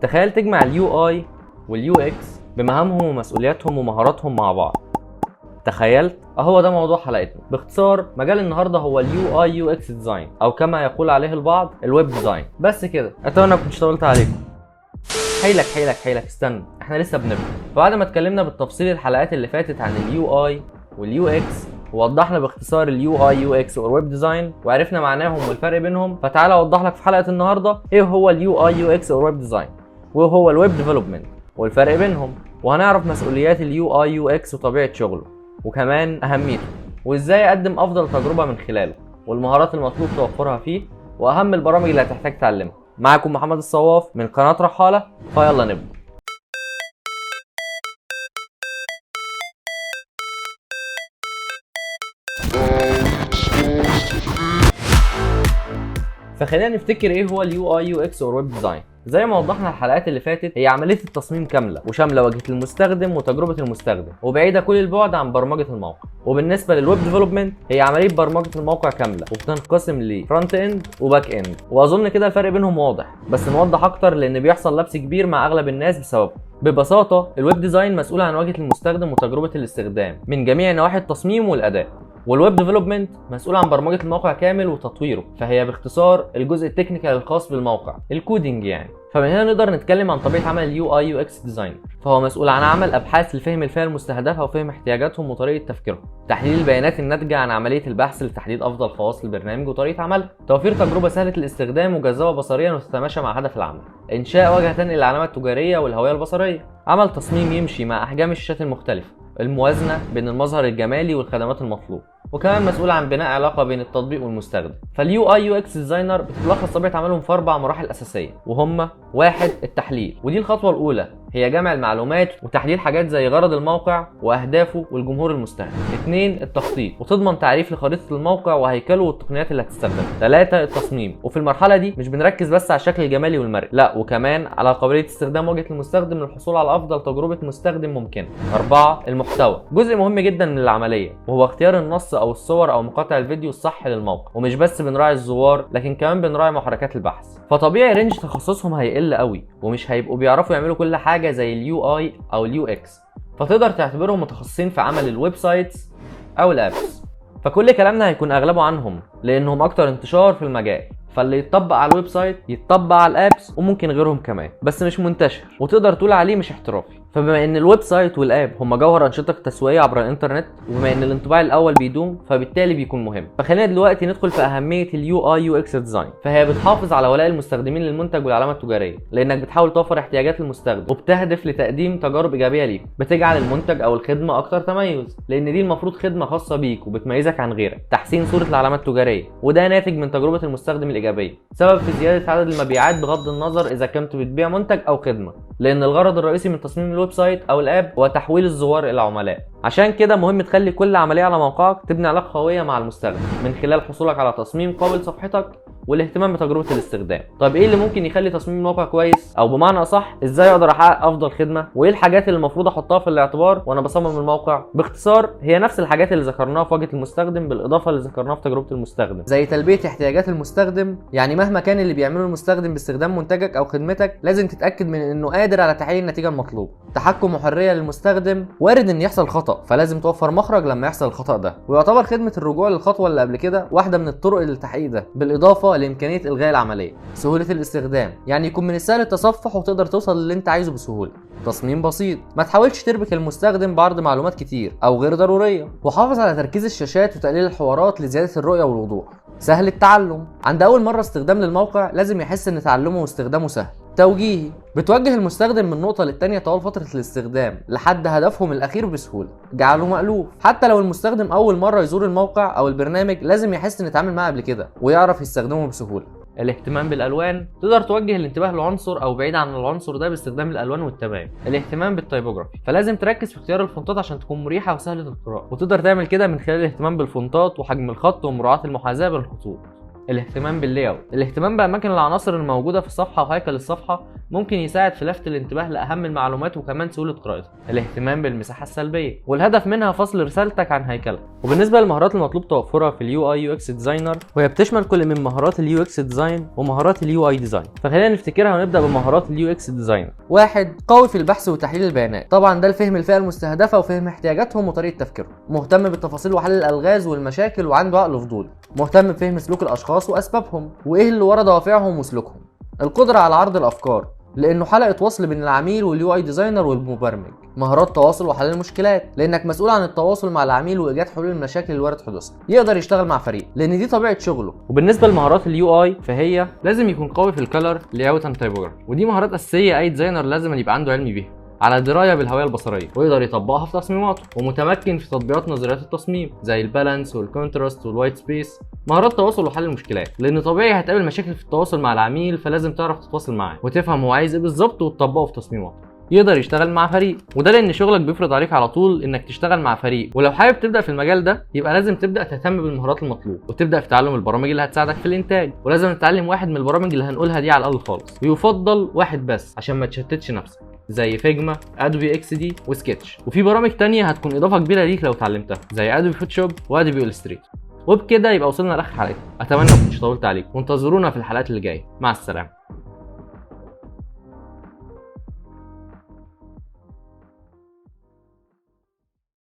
تخيل تجمع اليو اي واليو اكس بمهامهم ومسؤولياتهم ومهاراتهم مع بعض. تخيلت؟ اهو ده موضوع حلقتنا. باختصار مجال النهارده هو اليو اي يو اكس ديزاين، او كما يقول عليه البعض الويب ديزاين. بس كده، اتمنى ما كنتش طولت عليكم. حيلك استنى، احنا لسه بنبدا. فبعد ما اتكلمنا بالتفصيل الحلقات اللي فاتت عن اليو اي واليو اكس، ووضحنا باختصار اليو اي يو اكس والويب ديزاين، وعرفنا معناهم والفرق بينهم، فتعالى اوضح لك في حلقه النهارده ايه هو اليو اي يو اكس والويب ديزاين، وايه هو الويب ديفلوبمنت والفرق بينهم، وهنعرف مسؤوليات اليو اي يو اكس وطبيعه شغله، وكمان اهميته، وازاي اقدم افضل تجربه من خلاله، والمهارات المطلوب توفرها فيه، واهم البرامج اللي هتحتاج تعلمها. معاكم محمد الصواف من قناه رحاله، فيلا نبدا. فخلينا نفتكر ايه هو اليو اي يو اكس او الويب ديزاين. زي ما وضحنا الحلقات اللي فاتت، هي عمليه التصميم كامله وشامله واجهه المستخدم وتجربه المستخدم، وبعيده كل البعد عن برمجه الموقع. وبالنسبه للويب ديفلوبمنت، هي عمليه برمجه الموقع كامله وبتنقسم لفرونت اند وباك اند، واظن كده الفرق بينهم واضح، بس نوضح اكتر لان بيحصل لبس كبير مع اغلب الناس بسببه. ببساطه الويب ديزاين مسؤول عن واجهه المستخدم وتجربه الاستخدام من جميع نواحي التصميم والاداء، والويب ديفلوبمنت مسؤول عن برمجه الموقع كامل وتطويره، فهي باختصار الجزء التكنيكال الخاص بالموقع، الكودينج يعني. فمن هنا نقدر نتكلم عن طبيعه عمل اليو اي يو اكس ديزاينر. فهو مسؤول عن عمل ابحاث لفهم الفئه المستهدفه وفهم احتياجاتهم وطريقه تفكيرهم، تحليل البيانات الناتجه عن عمليه البحث لتحديد افضل خواص البرنامج وطريقه عمله، توفير تجربه سهله الاستخدام وجذابه بصريا وتتماشى مع هدف العمل، انشاء واجهه تنقل العلامه التجاريه والهويه البصريه، عمل تصميم يمشي مع احجام الشاشات المختلفه، الموازنه بين المظهر الجمالي والخدمات المطلوبه، وكمان مسؤول عن بناء علاقه بين التطبيق والمستخدم. فاليو اي يو اكس ديزاينر بتتلخص طبيعه عملهم في 4 مراحل اساسيه، وهم: 1. التحليل، ودي الخطوه الاولى، هي جمع المعلومات وتحديد حاجات زي غرض الموقع واهدافه والجمهور المستهدف. 2. التخطيط، وتضمن تعريف لخريطه الموقع وهيكله والتقنيات اللي هتستخدمها. 3. التصميم، وفي المرحله دي مش بنركز بس على الشكل الجمالي والمرئي، لا، وكمان على قابليه استخدام واجهه المستخدم للحصول على افضل تجربه مستخدم ممكنه. 4. المحتوى، جزء مهم جدا من العمليه، وهو اختيار النص او الصور او مقاطع الفيديو الصح للموقع، ومش بس بنراعي الزوار لكن كمان بنراعي محركات البحث. فطبيعي رينج تخصصهم هيقل قوي، ومش هيبقوا بيعرفوا يعملوا كل حاجه زي اليو اي او اليو اكس، فتقدر تعتبرهم متخصصين في عمل الويب سايتس او الابس. فكل كلامنا هيكون اغلبه عنهم لانهم اكتر انتشار في المجال، فاللي يتطبق على الويب سايت يتطبق على الابس، وممكن غيرهم كمان، بس مش منتشر وتقدر تقول عليه مش احترافي. فبما ان الويب سايت والاب هم جوهر انشطه التسويقيه عبر الانترنت، وبما ان الانطباع الاول بيدوم، فبالتالي بيكون مهم. فخلينا دلوقتي ندخل في اهميه اليو اي يو اكس ديزاين. فهي بتحافظ على ولاء المستخدمين للمنتج والعلامه التجاريه، لانك بتحاول توفر احتياجات المستخدم وبتهدف لتقديم تجارب ايجابيه ليه، بتجعل المنتج او الخدمه اكثر تميز، لان دي المفروض خدمه خاصه بيك وبتميزك عن غيرك. تحسين صوره العلامه التجاريه، وده ناتج من تجربه المستخدم الايجابيه، سبب في زياده عدد المبيعات بغض النظر اذا كنت بتبيع منتج او خدمه، لان الغرض الرئيسي من تصميم الويب سايت او الاب هو تحويل الزوار الى عملاء. عشان كده مهم تخلي كل عمليه على موقعك تبني علاقه قويه مع المستخدم من خلال حصولك على تصميم قابل صفحتك والاهتمام بتجربه الاستخدام. طب ايه اللي ممكن يخلي تصميم الموقع كويس، او بمعنى اصح ازاي اقدر احقق افضل خدمه، وايه الحاجات اللي المفروض احطها في الاعتبار وانا بصمم الموقع؟ باختصار هي نفس الحاجات اللي ذكرناها في واجهه المستخدم، بالاضافه اللي ذكرناها في تجربه المستخدم، زي تلبيه احتياجات المستخدم. يعني مهما كان اللي بيعمله المستخدم باستخدام منتجك او خدمتك، لازم تتاكد من انه قادر على تحقيق النتيجه المطلوبه. تحكم وحريه للمستخدم، وارد ان يحصل خطا، فلازم توفر مخرج لما يحصل الخطا ده، ويعتبر خدمه الرجوع للخطوه اللي قبل كده واحده من الطرق للتحقيق ده، بالاضافه لامكانيه الغاء العمليه. سهوله الاستخدام، يعني يكون من السهل التصفح وتقدر توصل للي انت عايزه بسهوله. تصميم بسيط، ما تحاولش تربك المستخدم بعرض معلومات كتير او غير ضروريه، وحافظ على تركيز الشاشات وتقليل الحوارات لزياده الرؤيه والوضوح. سهل التعلم، عند اول مره استخدام للموقع لازم يحس ان تعلمه واستخدامه سهل. توجيهي، بتوجه المستخدم من نقطه للتانيه طوال فتره الاستخدام لحد هدفهم الاخير بسهوله. جعله مألوف، حتى لو المستخدم اول مره يزور الموقع او البرنامج لازم يحس ان اتعامل معاه قبل كده ويعرف يستخدمه بسهوله. الاهتمام بالالوان، تقدر توجه الانتباه لعنصر او بعيد عن العنصر ده باستخدام الالوان والتباين. الاهتمام بالتايبوجرافي، فلازم تركز في اختيار الفونتات عشان تكون مريحه وسهله القراءه، وتقدر تعمل كده من خلال الاهتمام بالفونتات وحجم الخط ومراعاه المحاذاه بين الخطوط. الاهتمام باللاي اوت. الاهتمام باماكن العناصر الموجوده في الصفحه وهيكل الصفحه ممكن يساعد في لفت الانتباه لاهم المعلومات وكمان سهوله قراءتها. الاهتمام بالمساحه السلبيه، والهدف منها فصل رسالتك عن هيكلها. وبالنسبه للمهارات المطلوب توفرها في اليو اي يو اكس ديزاينر، وهي بتشمل كل من مهارات اليو اكس ديزاين ومهارات اليو اي ديزاين. فخلينا نفتكرها ونبدا بمهارات اليو اكس ديزاينر. واحد، قوي في البحث وتحليل البيانات. طبعا ده لفهم الفئه المستهدفه وفهم احتياجاتهم وطريقه تفكيرهم. مهتم بالتفاصيل وحل الالغاز والمشاكل وعنده عقل فضولي. مهتم بفهم سلوك الاشخاص واسبابهم وايه اللي ورا دوافعهم وسلوكهم. القدره على عرض الافكار، لانه حلقه وصل بين العميل واليو اي ديزاينر والمبرمج. مهارات تواصل وحل المشكلات، لانك مسؤول عن التواصل مع العميل وايجاد حلول المشاكل اللي وارد حدوثها. يقدر يشتغل مع فريق لان دي طبيعه شغله. وبالنسبه لمهارات اليو اي فهي لازم يكون قوي في الكلر لاي اوت اند تايبوجرافي، ودي مهارات اساسيه اي ديزاينر لازم يبقى عنده علم بيها، على درايه بالهويه البصريه ويقدر يطبقها في تصميماته. ومتمكن في تطبيقات نظريات التصميم زي البالانس والكونتراست والوايت سبيس. مهارات تواصل وحل المشكلات، لان طبيعي هتقابل مشاكل في التواصل مع العميل، فلازم تعرف تتواصل معاه وتفهم هو عايز ايه بالظبط وتطبقه في تصميماته. يقدر يشتغل مع فريق، وده لان شغلك بيفرض عليك على طول انك تشتغل مع فريق. ولو حابب تبدا في المجال ده يبقى لازم تبدا تهتم بالمهارات المطلوب وتبدا في تعلم البرامج اللي هتساعدك في الانتاج. ولازم تتعلم واحد من البرامج اللي هنقولها دي على الاقل خالص، ويفضل واحد بس عشان ما تشتتش نفسك، زي فيجما، ادوبي اكس دي وسكتش. وفي برامج تانية هتكون اضافه كبيره ليك لو اتعلمتها زي ادوبي فوتوشوب وادوبي اولستريتور. وبكده يبقى وصلنا لاخر حلقتنا. اتمنى ما كنتش طولت عليكم، وانتظرونا في الحلقات اللي جايه. مع السلامه.